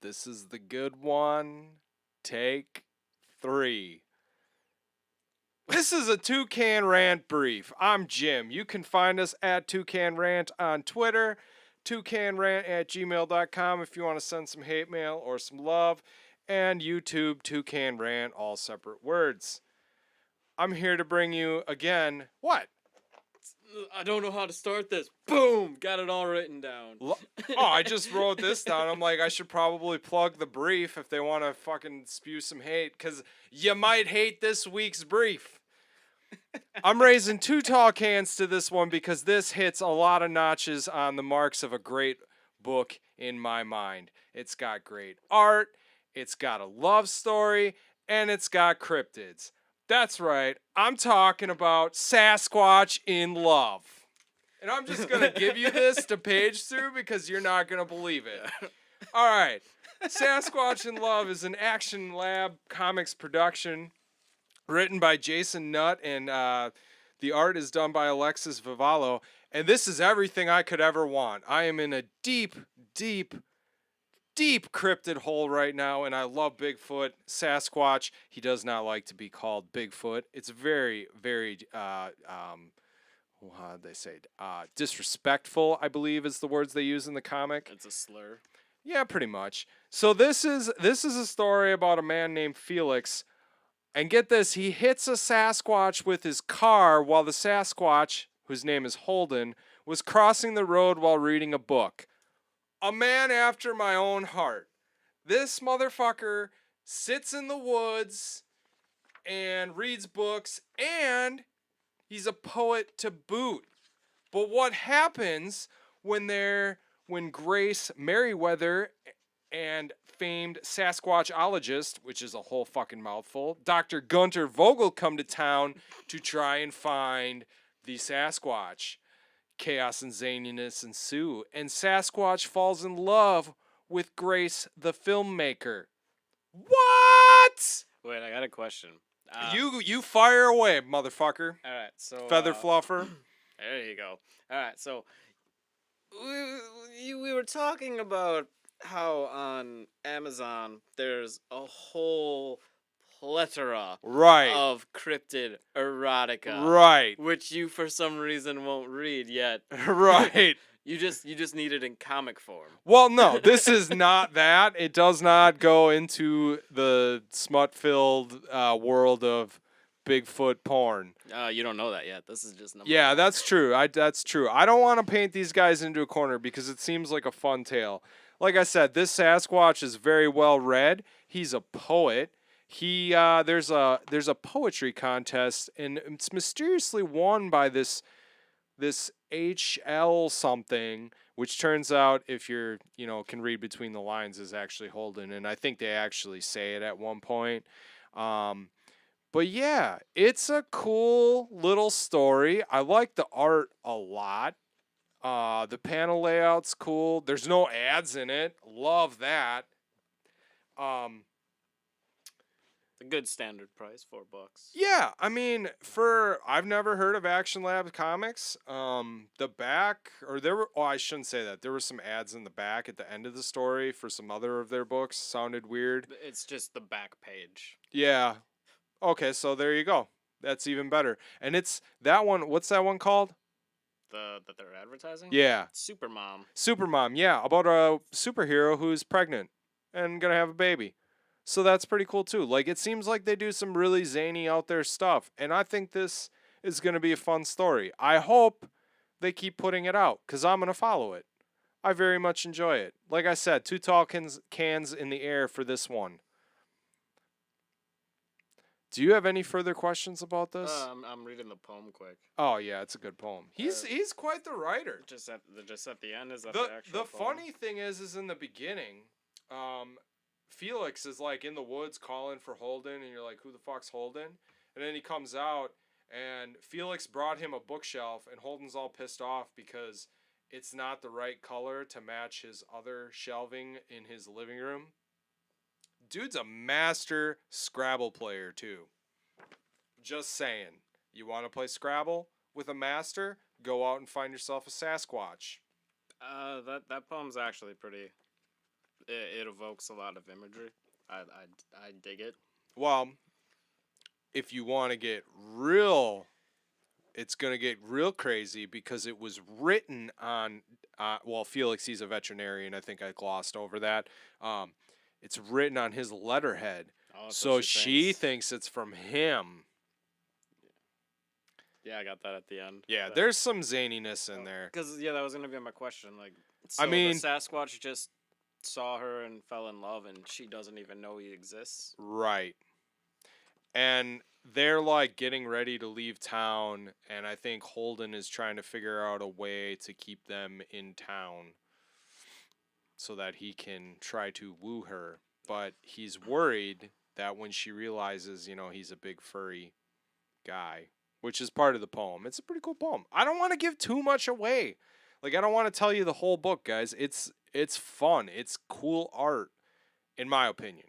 This is the good one. Take 3. This is a Toucan Rant brief. I'm Jim. You can find us at Toucan Rant on Twitter, toucanrant@gmail.com if you want to send some hate mail or some love, and YouTube, Toucan Rant, all separate words. I'm here to bring you again, what? I don't know how to start this. Boom! Got it all written down. I just wrote this down. I'm like, I should probably plug the brief if they want to fucking spew some hate, because you might hate this week's brief. I'm raising 2 tall cans to this one because this hits a lot of notches on the marks of a great book in my mind. It's got great art, it's got a love story, and it's got cryptids. That's right, I'm talking about Sasquatch in Love. And I'm just going to give you this to page through because you're not going to believe it. All right. Sasquatch in Love is an Action Lab Comics production written by Jason Nutt, and the art is done by Alexis Vivallo. And this is everything I could ever want. I am in a deep, deep, deep cryptid hole right now, and I love Bigfoot. Sasquatch, he does not like to be called Bigfoot. It's very, very, how do they say? Disrespectful, I believe, is the words they use in the comic. It's a slur. Yeah, pretty much. So this is a story about a man named Felix. And get this, he hits a Sasquatch with his car while the Sasquatch, whose name is Holden, was crossing the road while reading a book. A man after my own heart. This motherfucker sits in the woods and reads books, and he's a poet to boot. But what happens when Grace Merriweather and famed Sasquatchologist, which is a whole fucking mouthful, Dr. Gunter Vogel come to town to try and find the Sasquatch? Chaos and zaniness ensue, and Sasquatch falls in love with Grace the filmmaker. What? Wait, I got a question. You fire away, motherfucker. All right, so Feather fluffer. There you go. All right, so we were talking about how on Amazon there's a whole plethora of cryptid erotica, right? Which you for some reason won't read yet, right? You just need it in comic form. Well, no, this is not that. It does not go into the smut-filled world of Bigfoot porn. You don't know that yet. This is just number Yeah, one. that's true. That's true. I don't want to paint these guys into a corner because it seems like a fun tale. Like I said, this Sasquatch is very well read. He's a poet. There's a poetry contest, and it's mysteriously won by this HL something, which turns out, if you're can read between the lines, is actually Holden, and I think they actually say it at one point. But yeah, it's a cool little story. I like the art a lot. The panel layout's cool. There's no ads in it. Love that. A good standard price, $4. Yeah, I mean, I've never heard of Action Lab Comics. The back, I shouldn't say that. There were some ads in the back at the end of the story for some other of their books. Sounded weird. It's just the back page. Yeah. Okay, so there you go. That's even better. And it's that one. What's that one called? That they're advertising? Yeah. Supermom. Supermom, yeah, about a superhero who's pregnant and gonna have a baby. So that's pretty cool too. Like, it seems like they do some really zany out there stuff, and I think this is gonna be a fun story. I hope they keep putting it out, because I'm gonna follow it. I very much enjoy it. Like I said, 2 tall cans in the air for this one. Do you have any further questions about this? I'm reading the poem quick. Oh yeah, it's a good poem. He's quite the writer. Just at the end, is that the actual the poem? funny thing is in the beginning, Felix is like in the woods calling for Holden, and you're like, who the fuck's Holden? And then he comes out, and Felix brought him a bookshelf, and Holden's all pissed off because it's not the right color to match his other shelving in his living room. Dude's a master Scrabble player, too. Just saying. You want to play Scrabble with a master? Go out and find yourself a Sasquatch. That poem's actually pretty it evokes a lot of imagery. I dig it. Well, if you want to get real, it's going to get real crazy because it was written on, well, Felix, he's a veterinarian. I think I glossed over that. Um, it's written on his letterhead. Oh, that's So what she thinks. thinks it's from him. Yeah, I got that at the end. Yeah, But- there's some zaniness in there. Because that was gonna be my question. Like, I so mean- the Sasquatch just saw her and fell in love, and she doesn't even know he exists. Right. And they're like getting ready to leave town, and I think Holden is trying to figure out a way to keep them in town so that he can try to woo her. But he's worried that when she realizes, he's a big furry guy, which is part of the poem. It's a pretty cool poem. I don't want to give too much away. Like, I don't want to tell you the whole book, guys. It's fun. It's cool art, in my opinion.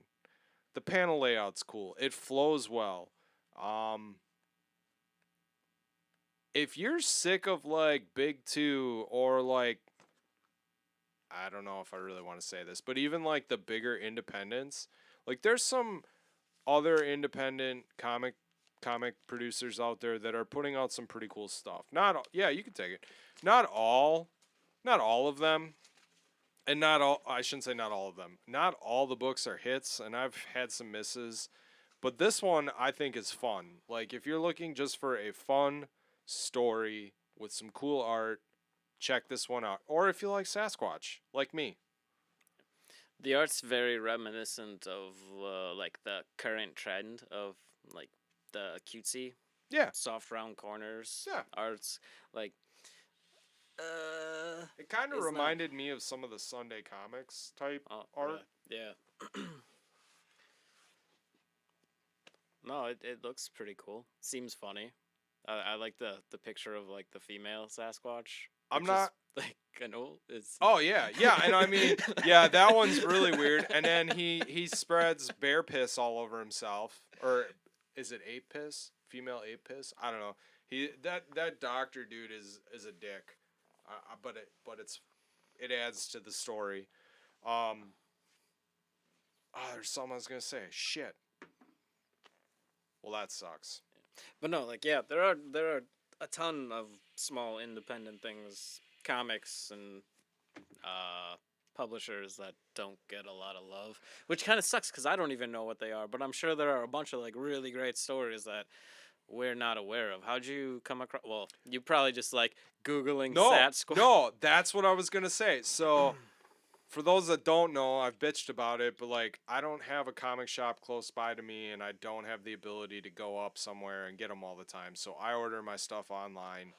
The panel layout's cool. It flows well. If you're sick of like Big Two or like, I don't know if I really want to say this, but even like the bigger independents, like there's some other independent comic producers out there that are putting out some pretty cool stuff. Not all, yeah, you can take it. Not all of them. And not all, I shouldn't say not all of them. Not all the books are hits, and I've had some misses. But this one I think is fun. Like, if you're looking just for a fun story with some cool art, check this one out. Or if you like Sasquatch, like me. The art's very reminiscent of like the current trend of like the cutesy, Yeah. soft round corners, Yeah. arts. Like, It kind of It's not- reminded me of some of the Sunday comics type art. Yeah. No, it looks pretty cool. Seems funny. I like the picture of like the female Sasquatch. I'm which not- is, like an old. It's Oh yeah, yeah, and I mean, yeah, that one's really weird. And then he spreads bear piss all over himself, or is it ape piss? Female ape piss? I don't know. That doctor dude is a dick, but it adds to the story. There's something I was gonna say. Shit. Well, that sucks. But no, like yeah, there are a ton of small independent things, comics and publishers that don't get a lot of love, which kind of sucks because I don't even know what they are. But I'm sure there are a bunch of like really great stories that we're not aware of. How'd you come across? Well, you probably just like Googling Sasquatch. No, that's what I was gonna say. So, for those that don't know, I've bitched about it, but like I don't have a comic shop close by to me, and I don't have the ability to go up somewhere and get them all the time. So I order my stuff online,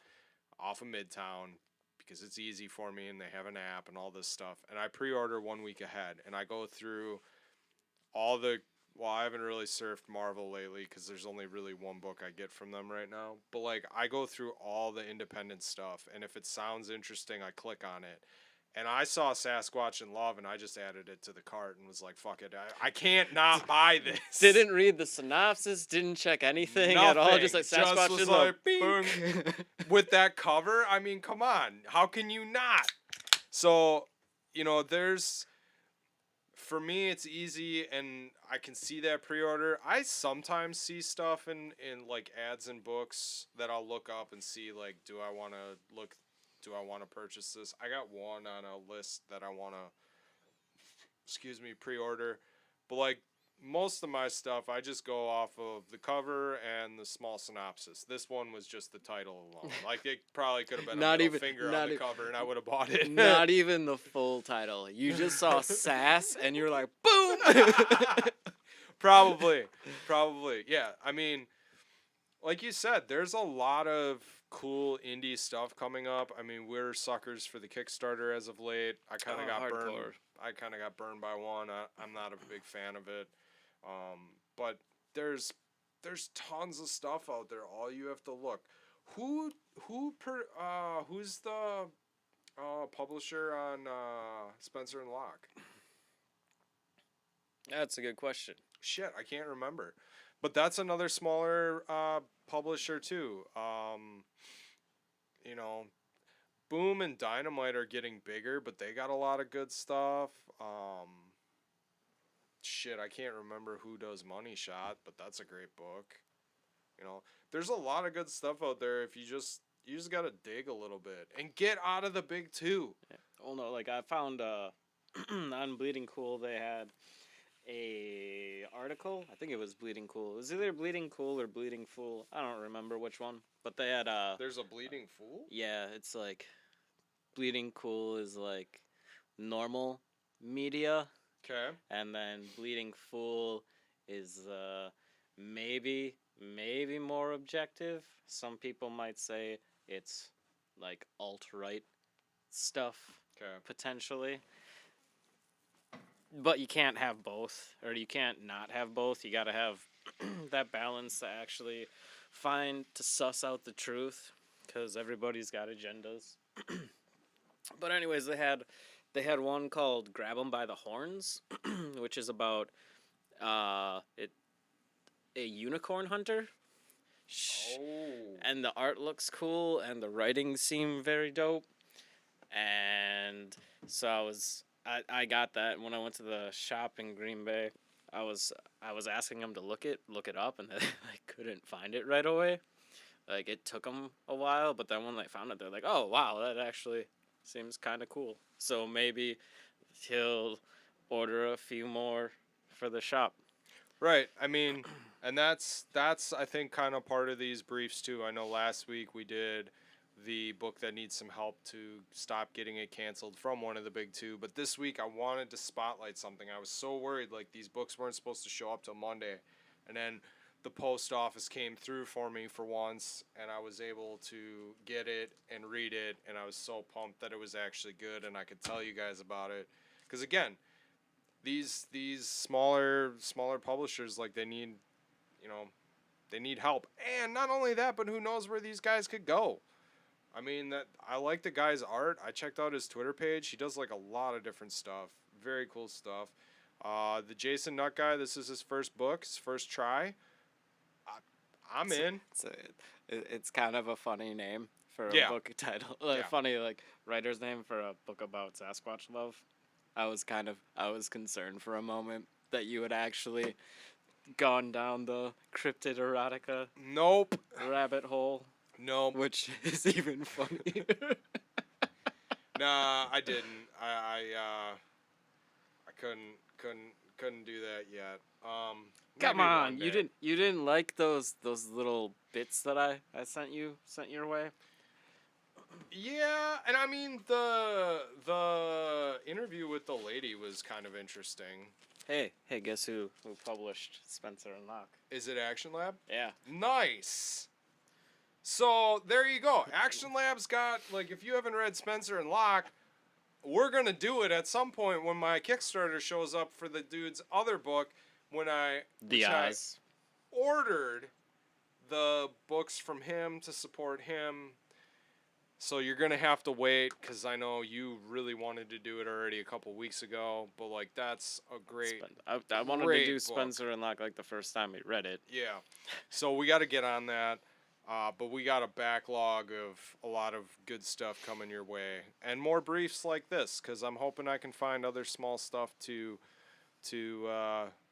off of Midtown, because it's easy for me, and they have an app and all this stuff. And I pre-order 1 week ahead, and I go through all the. Well, I haven't really surfed Marvel lately because there's only really one book I get from them right now. But like I go through all the independent stuff, and if it sounds interesting, I click on it. And I saw Sasquatch in Love, and I just added it to the cart and was like, "Fuck it, I can't not buy this." Didn't read the synopsis. Didn't check anything at all. Just like Sasquatch was in like, Love. boom. With that cover. I mean, come on, how can you not? So, there's. For me, it's easy, and I can see that pre-order. I sometimes see stuff in like ads and books that I'll look up and see like, do I want to purchase this? I got one on a list that I want to, pre-order. But like most of my stuff, I just go off of the cover and the small synopsis. This one was just the title alone. Like it probably could have been Not a middle even- finger not on the e- cover, and I would have bought it. Not even the full title. You just saw Sass, and you're like, boom. Probably. Yeah. I mean, like you said, there's a lot of cool indie stuff coming up. I mean, we're suckers for the Kickstarter as of late. I kind of got burned. hardcore. I kind of got burned by one. I'm not a big fan of it. But there's tons of stuff out there. All you have to look. Who's the publisher on Spencer and Locke? That's a good question. Shit, I can't remember. But that's another smaller publisher too. Boom and Dynamite are getting bigger, but they got a lot of good stuff. Shit, I can't remember who does Money Shot, but that's a great book. You know, there's a lot of good stuff out there if you just gotta dig a little bit and get out of the big two. Yeah. Oh no, like I found on Bleeding Cool they had a article. I think it was Bleeding Cool. It was either Bleeding Cool or Bleeding Fool. I don't remember which one. But they had There's a Bleeding Fool? yeah, it's like Bleeding Cool is like normal media, Okay. and then Bleeding Fool is maybe more objective. Some people might say it's like alt-right stuff Okay. potentially. But you can't have both, or you can't not have both. You got to have that balance to actually to suss out the truth, because everybody's got agendas. But anyways, they had one called "Grab 'Em by the Horns," which is about a unicorn hunter. Oh. And the art looks cool, and the writing seemed very dope. And so I got that, and when I went to the shop in Green Bay, I was asking them to look it up, and they couldn't find it right away. Like, it took them a while, but then when they found it, they're like, "Oh wow, that actually seems kind of cool." So maybe he'll order a few more for the shop. Right. I mean, and that's I think kind of part of these briefs too. I know last week we did the book that needs some help to stop getting it canceled from one of the big two, but this week I wanted to spotlight something. I was so worried like these books weren't supposed to show up till Monday, and then the post office came through for me for once, and I was able to get it and read it, and I was so pumped that it was actually good and I could tell you guys about it. Because again, these smaller publishers, like, they need, you know, they need help. And not only that, but who knows where these guys could go. I mean, that I like the guy's art. I checked out his Twitter page. He does like a lot of different stuff. Very cool stuff. The Jason Nutt guy, this is his first book, his first try. I'm in. It's kind of a funny name for a Yeah. book title. Like, Yeah. funny, like, writer's name for a book about Sasquatch love. I was concerned for a moment that you had actually gone down the cryptid erotica Nope. rabbit hole, Nope. which is even funnier. Nah, I didn't. I couldn't do that yet. Come maybe on, one you day. didn't like those little bits that I sent your way? Yeah, and I mean the interview with the lady was kind of interesting. Hey, guess who published Spencer and Locke? Is it Action Lab? Yeah. Nice. So there you go. Action Lab's got, like, if you haven't read Spencer and Locke, we're gonna do it at some point when my Kickstarter shows up for the dude's other book. When I ordered the books from him to support him. So you're going to have to wait, because I know you really wanted to do it already a couple weeks ago. But, like, that's a great I wanted to great do book. Spencer and Locke like the first time we read it. Yeah. So we got to get on that. But we got a backlog of a lot of good stuff coming your way. And more briefs like this, because I'm hoping I can find other small stuff to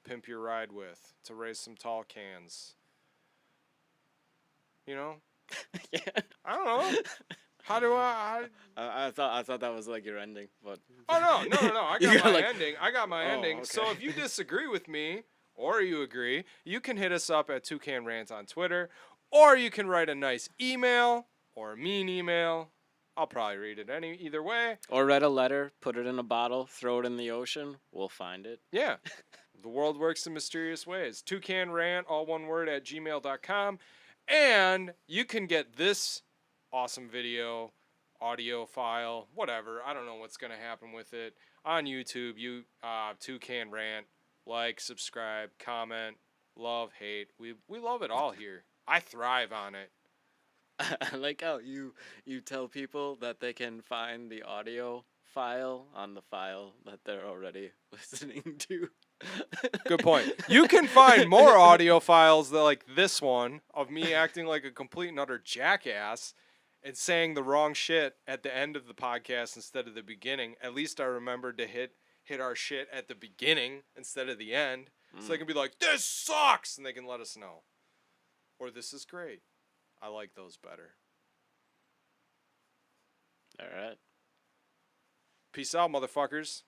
pimp your ride with, to raise some tall cans. You know? Yeah. I don't know. How do I thought that was like your ending, but Oh no! I You got got, my like- ending. I got my Oh, ending. So okay. if you disagree with me, or you agree, you can hit us up at Toucan Rant on Twitter, or you can write a nice email or a mean email. I'll probably read it either way. or read a letter, put it in a bottle, throw it in the ocean. We'll find it. Yeah. The world works in mysterious ways. Toucan Rant, all one word, at gmail.com. And you can get this awesome video, audio file, whatever. I don't know what's going to happen with it. On YouTube, Toucan Rant. Like, subscribe, comment, love, hate. We love it all here. I thrive on it. I like how you tell people that they can find the audio file on the file that they're already listening to. Good point. You can find more audio files like this one of me acting like a complete and utter jackass and saying the wrong shit at the end of the podcast instead of the beginning, at least I remembered to hit our shit at the beginning instead of the end. So they can be like, this sucks! And they can let us know. Or this is great. I like those better. All right. Peace out, motherfuckers.